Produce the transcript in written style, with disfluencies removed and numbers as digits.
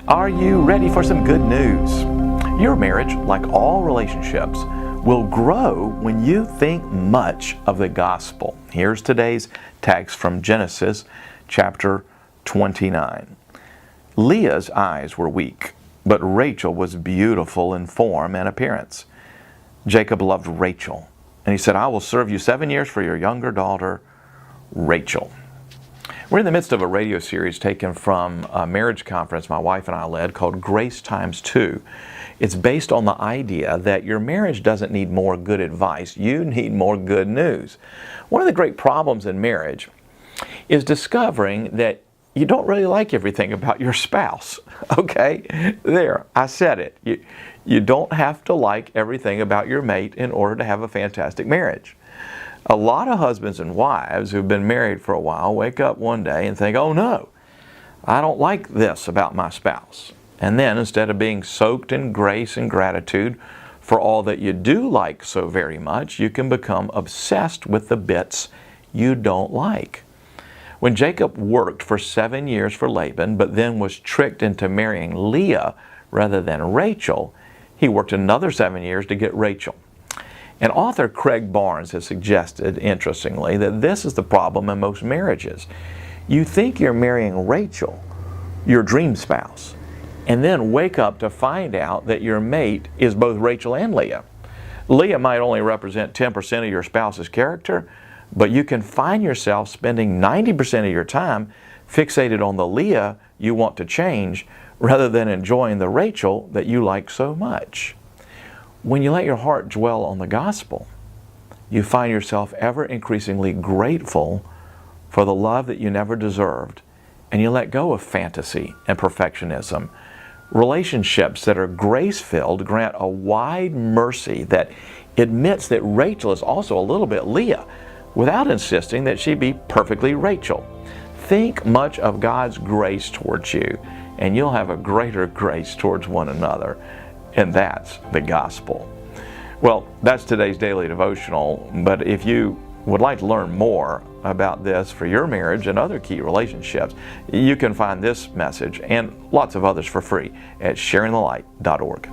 Are you ready for some good news? Your marriage, like all relationships, will grow when you think much of the gospel. Here's today's text from Genesis chapter 29. Leah's eyes were weak, but Rachel was beautiful in form and appearance. Jacob loved Rachel, and he said, "I will serve you 7 years for your younger daughter, Rachel." We're in the midst of a radio series taken from a marriage conference my wife and I led called Grace Times 2. It's based on the idea that your marriage doesn't need more good advice, you need more good news. One of the great problems in marriage is discovering that you don't really like everything about your spouse. Okay? There, I said it. You don't have to like everything about your mate in order to have a fantastic marriage. A lot of husbands and wives who've been married for a while wake up one day and think, "Oh no, I don't like this about my spouse." And then instead of being soaked in grace and gratitude for all that you do like so very much, you can become obsessed with the bits you don't like. When Jacob worked for 7 years for Laban, but then was tricked into marrying Leah rather than Rachel, he worked another 7 years to get Rachel. And author Craig Barnes has suggested, interestingly, that this is the problem in most marriages. You think you're marrying Rachel, your dream spouse, and then wake up to find out that your mate is both Rachel and Leah. Leah might only represent 10% of your spouse's character, but you can find yourself spending 90% of your time fixated on the Leah you want to change rather than enjoying the Rachel that you like so much. When you let your heart dwell on the gospel, you find yourself ever increasingly grateful for the love that you never deserved, and you let go of fantasy and perfectionism. Relationships that are grace-filled grant a wide mercy that admits that Rachel is also a little bit Leah, without insisting that she be perfectly Rachel. Think much of God's grace towards you, and you'll have a greater grace towards one another. And that's the gospel. Well, that's today's daily devotional, but if you would like to learn more about this for your marriage and other key relationships, you can find this message and lots of others for free at sharingthelight.org.